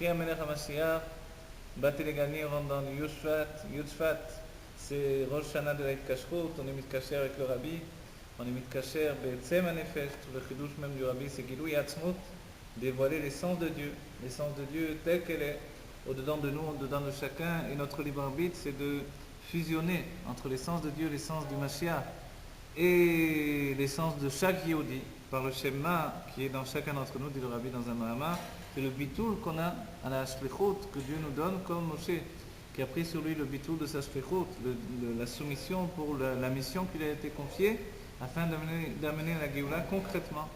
Pri Amelech HaMashiach, Bati Legani, on rentre dans le Yudshvat, c'est Rosh Hashanah de la Kashrut, on est mitkacher avec le Rabbi, on est mitkacher Be'etzem HaNefesh, tout le chidouche même du Rabbi, c'est Gilou Yatzmut, dévoiler l'essence de Dieu telle qu'elle est, au-dedans de nous, au-dedans de chacun, et notre libre arbitre, c'est de fusionner entre l'essence de Dieu, l'essence du Mashiach, et l'essence de chaque Yehudi, par le Shema qui est dans chacun d'entre nous, dit le Rabbi dans un Mahamar, c'est le bitoul qu'on a à la shlichut que Dieu nous donne, comme Moshe, qui a pris sur lui le bitoul de sa shlichut, la soumission pour la mission qui lui a été confiée, afin d'amener la Géoula concrètement.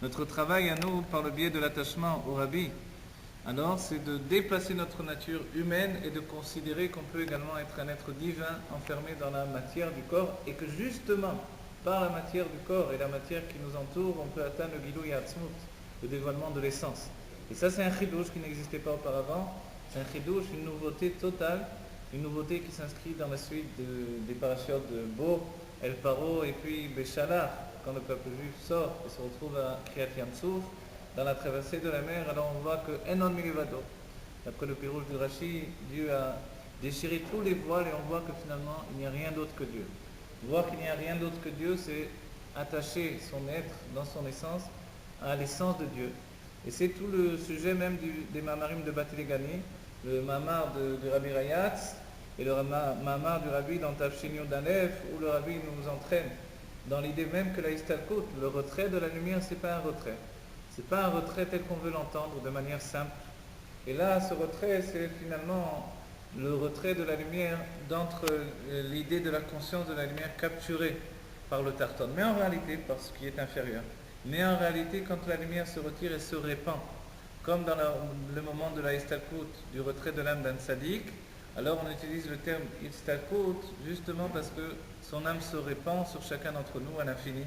Notre travail à nous, par le biais de l'attachement au Rabbi, alors c'est de déplacer notre nature humaine et de considérer qu'on peut également être un être divin enfermé dans la matière du corps, et que justement, par la matière du corps et la matière qui nous entoure, on peut atteindre le Gilou Yatzmut, le dévoilement de l'essence. Et ça, c'est un chidouche qui n'existait pas auparavant. C'est un chidouche, une nouveauté totale, une nouveauté qui s'inscrit dans la suite des parachutes de Bo, El Paro et puis Béchalach, quand le peuple juif sort et se retrouve à Kriyat Yamsouf, dans la traversée de la mer. Alors on voit que Enon Milivado, d'après le Pirouche du Rashi, Dieu a déchiré tous les voiles et on voit que finalement il n'y a rien d'autre que Dieu. Voir qu'il n'y a rien d'autre que Dieu, c'est attacher son être dans son essence à l'essence de Dieu. Et c'est tout le sujet même des Mamarim de Bati Legani, le Mamar de Rabbi Rayatz et le Mamar du Rabbi dans Tafshin Danef, où le Rabbi nous entraîne dans l'idée même que la Istalkut, le retrait de la lumière, c'est pas un retrait. C'est pas un retrait tel qu'on veut l'entendre de manière simple. Et là, ce retrait, c'est finalement le retrait de la lumière d'entre l'idée de la conscience de la lumière capturée par le tarton, mais en réalité par ce qui est inférieur. Mais en réalité, quand la lumière se retire, elle se répand, comme dans le moment de la istalkut, du retrait de l'âme d'un tzaddik. Alors on utilise le terme istalkut justement parce que son âme se répand sur chacun d'entre nous à l'infini.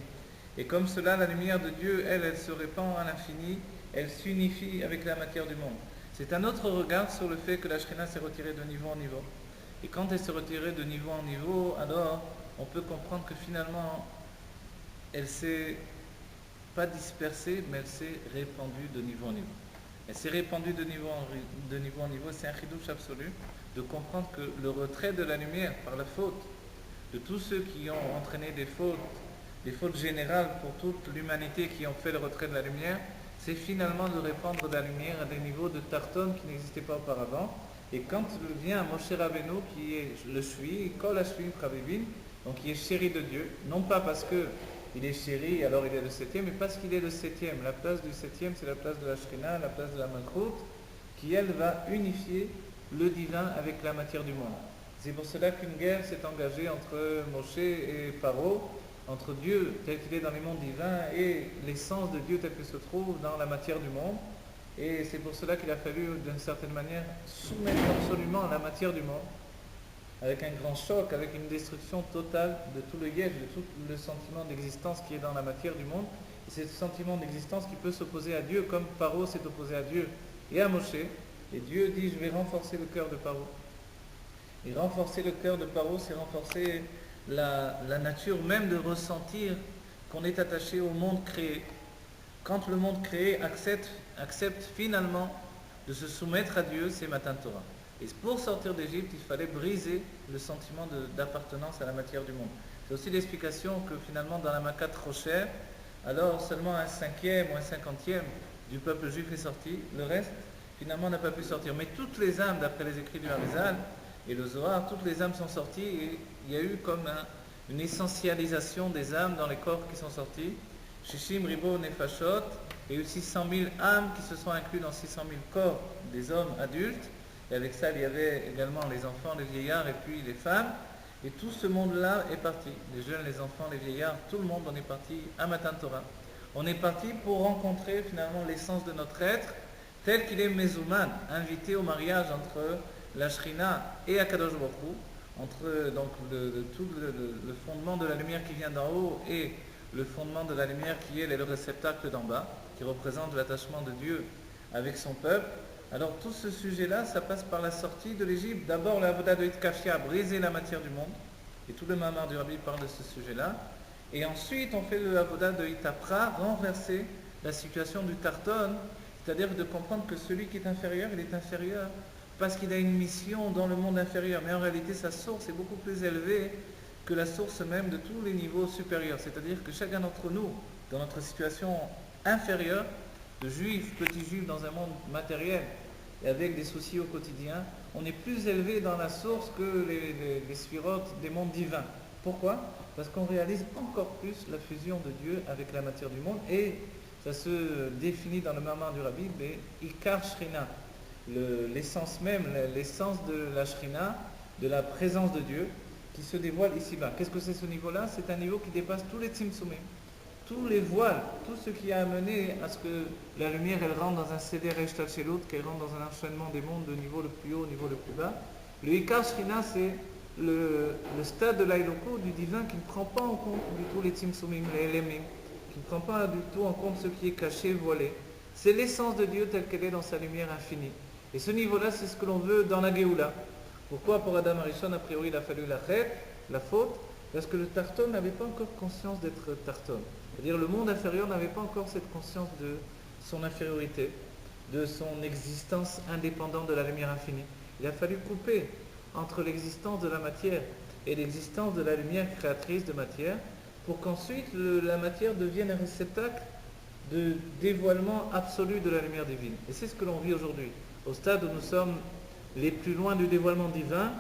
Et comme cela, la lumière de Dieu, elle se répand à l'infini, elle s'unifie avec la matière du monde. C'est un autre regard sur le fait que la Shrina s'est retirée de niveau en niveau. Et quand elle s'est retirée de niveau en niveau, alors on peut comprendre que finalement, elle s'est pas dispersée, mais elle s'est répandue de niveau en niveau. Elle s'est répandue de niveau en niveau, c'est un chidouche absolu, de comprendre que le retrait de la lumière par la faute, de tous ceux qui ont entraîné des fautes générales pour toute l'humanité qui ont fait le retrait de la lumière, c'est finalement de répandre de la lumière à des niveaux de tarton qui n'existaient pas auparavant. Et quand vient Moshe Rabbeinu, qui est le Shvi, Kol HaShvi Pravivin, donc qui est chéri de Dieu, non pas parce qu'il est chéri, alors il est le septième, mais parce qu'il est le septième. La place du septième, c'est la place de la Shrina, la place de la Malchut, qui elle va unifier le divin avec la matière du monde. C'est pour cela qu'une guerre s'est engagée entre Moshe et Paro, entre Dieu tel qu'il est dans les mondes divins et l'essence de Dieu tel qu'il se trouve dans la matière du monde. Et c'est pour cela qu'il a fallu d'une certaine manière soumettre absolument la matière du monde, avec un grand choc, avec une destruction totale de tout le yesh, de tout le sentiment d'existence qui est dans la matière du monde. Et c'est ce sentiment d'existence qui peut s'opposer à Dieu, comme Paro s'est opposé à Dieu et à Moshe. Et Dieu dit, je vais renforcer le cœur de Paro. Et renforcer le cœur de Paro, c'est renforcer la nature même de ressentir qu'on est attaché au monde créé. Quand le monde créé accepte finalement de se soumettre à Dieu, c'est Matan Torah. Et pour sortir d'Égypte, il fallait briser le sentiment d'appartenance à la matière du monde. C'est aussi l'explication que finalement dans la Makat Rocher, alors seulement un cinquième ou un cinquantième du peuple juif est sorti, le reste finalement n'a pas pu sortir. Mais toutes les âmes, d'après les écrits du Harizal et le Zohar, toutes les âmes sont sorties et il y a eu comme une essentialisation des âmes dans les corps qui sont sortis. Shishim, Ribo, Nefashot, et eu 600 000 âmes qui se sont inclus dans 600 000 corps des hommes adultes. Et avec ça, il y avait également les enfants, les vieillards et puis les femmes. Et tout ce monde-là est parti. Les jeunes, les enfants, les vieillards, tout le monde, on est parti à Matan Torah. On est parti pour rencontrer finalement l'essence de notre être, tel qu'il est Mezouman, invité au mariage entre la Shrina et Akadosh Baruch Hu, entre donc tout le fondement de la lumière qui vient d'en haut et le fondement de la lumière qui est le réceptacle d'en bas, qui représente l'attachement de Dieu avec son peuple. Alors tout ce sujet-là, ça passe par la sortie de l'Égypte. D'abord la Avoda de Hitkafia, briser la matière du monde, et tout le Mahamar du Rabbi parle de ce sujet-là. Et ensuite on fait le Avoda de Hitapra, renverser la situation du Tarton, C'est-à-dire de comprendre que celui qui est inférieur, il est inférieur parce qu'il a une mission dans le monde inférieur. Mais en réalité, sa source est beaucoup plus élevée que la source même de tous les niveaux supérieurs. C'est-à-dire que chacun d'entre nous, dans notre situation inférieure, de juifs, petits juifs dans un monde matériel et avec des soucis au quotidien, on est plus élevé dans la source que les sphirotes des mondes divins. Pourquoi? Parce qu'on réalise encore plus la fusion de Dieu avec la matière du monde, et ça se définit dans le Mamar du Rabbi, Ikar Shrina, l'essence même, l'essence de la Shrina, de la présence de Dieu, qui se dévoile ici-bas. Qu'est-ce que c'est ce niveau-là? C'est un niveau qui dépasse tous les tzimtzumim, tous les voiles, tout ce qui a amené à ce que la lumière elle rentre dans un seder Eshtalchelut, qu'elle rentre dans un enchaînement des mondes de niveau le plus haut au niveau le plus bas. Le Ikar Shrina, c'est le stade de l'Aïloko, du divin, qui ne prend pas en compte du tout les tzimtzumim, les éléments, qui ne prend pas du tout en compte ce qui est caché, voilé. C'est l'essence de Dieu telle qu'elle est dans sa lumière infinie. Et ce niveau-là, c'est ce que l'on veut dans la Géoula. Pourquoi pour Adam Arishon, a priori, il a fallu la faute? Parce que le Tarton n'avait pas encore conscience d'être Tarton. C'est-à-dire le monde inférieur n'avait pas encore cette conscience de son infériorité, de son existence indépendante de la lumière infinie. Il a fallu couper entre l'existence de la matière et l'existence de la lumière créatrice de matière, pour qu'ensuite la matière devienne un réceptacle de dévoilement absolu de la lumière divine. Et c'est ce que l'on vit aujourd'hui. Au stade où nous sommes les plus loin du dévoilement divin,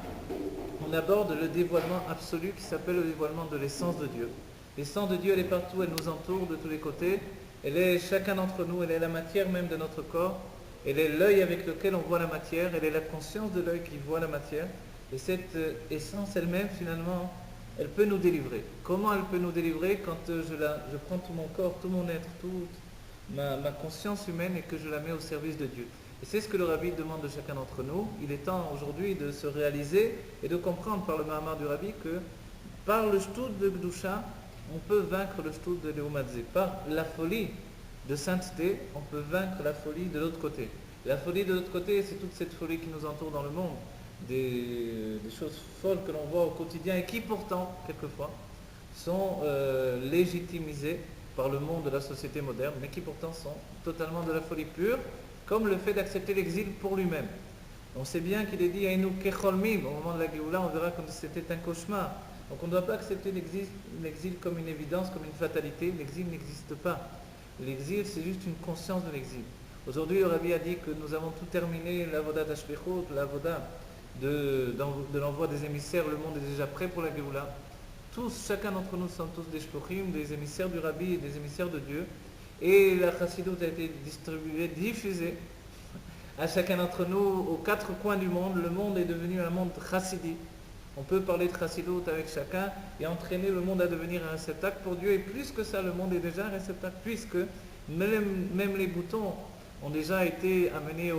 on aborde le dévoilement absolu qui s'appelle le dévoilement de l'essence de Dieu. L'essence de Dieu, elle est partout, elle nous entoure de tous les côtés. Elle est chacun d'entre nous, elle est la matière même de notre corps. Elle est l'œil avec lequel on voit la matière, elle est la conscience de l'œil qui voit la matière. Et cette essence elle-même, finalement, elle peut nous délivrer. Comment elle peut nous délivrer? Quand je prends tout mon corps, tout mon être, toute ma conscience humaine, et que je la mets au service de Dieu. Et c'est ce que le Rabbi demande de chacun d'entre nous. Il est temps aujourd'hui de se réaliser et de comprendre par le Mahamar du Rabbi que par le shtout de Gdusha, on peut vaincre le shtout de Léomadze. Par la folie de sainteté, on peut vaincre la folie de l'autre côté. La folie de l'autre côté, c'est toute cette folie qui nous entoure dans le monde, des choses folles que l'on voit au quotidien et qui pourtant, quelquefois, sont légitimisées par le monde de la société moderne, mais qui pourtant sont totalement de la folie pure, comme le fait d'accepter l'exil pour lui-même. On sait bien qu'il est dit Aïnou Kecholmim, au moment de la Géoula, on verra comme c'était un cauchemar. Donc on ne doit pas accepter l'exil comme une évidence, comme une fatalité. L'exil n'existe pas. L'exil, c'est juste une conscience de l'exil. Aujourd'hui, le Rabbi a dit que nous avons tout terminé, l'avoda d'Ashbechot, l'avoda de l'envoi des émissaires, le monde est déjà prêt pour la Géoula. Tous, chacun d'entre nous sommes tous des shpochim, des émissaires du Rabbi et des émissaires de Dieu. Et la chassidoute a été distribuée, diffusée à chacun d'entre nous aux quatre coins du monde. Le monde est devenu un monde chassidi. On peut parler de chassidoute avec chacun et entraîner le monde à devenir un réceptacle pour Dieu. Et plus que ça, le monde est déjà un réceptacle, puisque même les boutons ont déjà été amenés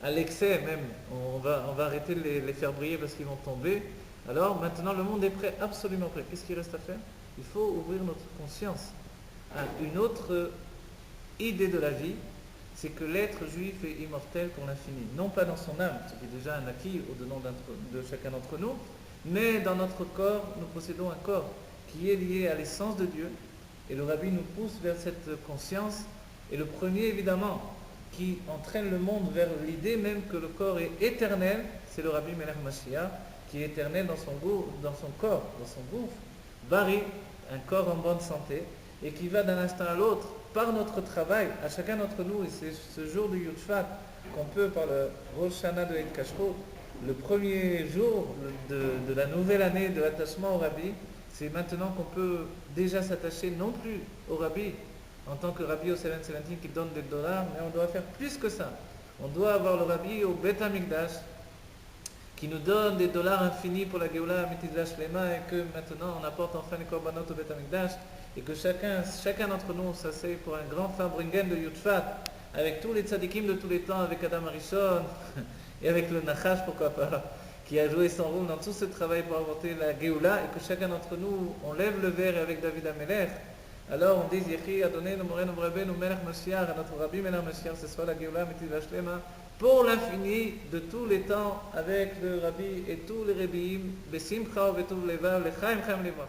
à l'excès même. On va arrêter de les faire briller parce qu'ils vont tomber. Alors maintenant, le monde est prêt, absolument prêt. Qu'est-ce qu'il reste à faire? Il faut ouvrir notre conscience à une autre idée de la vie, c'est que l'être juif est immortel pour l'infini. Non pas dans son âme, ce qui est déjà un acquis au-dedans de chacun d'entre nous, mais dans notre corps, nous possédons un corps qui est lié à l'essence de Dieu. Et le Rabbi nous pousse vers cette conscience. Et le premier, évidemment, qui entraîne le monde vers l'idée même que le corps est éternel, c'est le Rabbi Melech Mashiach, qui est éternel dans son corps, dans son gouffre. Bari, un corps en bonne santé, et qui va d'un instant à l'autre, par notre travail, à chacun d'entre nous, et c'est ce jour de Yudshvat qu'on peut, par le Rosh Hashanah de Eid Kashrut, le premier jour de la nouvelle année de l'attachement au Rabbi, c'est maintenant qu'on peut déjà s'attacher non plus au Rabbi, en tant que Rabbi au 717 qui donne des dollars, mais on doit faire plus que ça. On doit avoir le Rabbi au Bet HaMikdash, qui nous donne des dollars infinis pour la Géoula Amitid Shlema, et que maintenant on apporte enfin les korbanot au Bet HaMikdash, et que chacun d'entre nous s'asseye pour un grand Farbringen de Yudshvat, avec tous les tzadikim de tous les temps, avec Adam Arishon, et avec le Nachash, pourquoi pas, qui a joué son rôle dans tout ce travail pour inventer la Géoula, et que chacun d'entre nous, on lève le verre avec David Amelech. Alors on dit Yechi Adonai Moreno Rabbeinu Melech Mashiach, à notre Rabbi Melech Mashiach, ce soit la Géoula Amitid Shlema, pour l'infini de tous les temps, avec le Rabbi et tous les Rebbiim, Besimcha Vetuv Levav, Lechaim Chaim Levacha.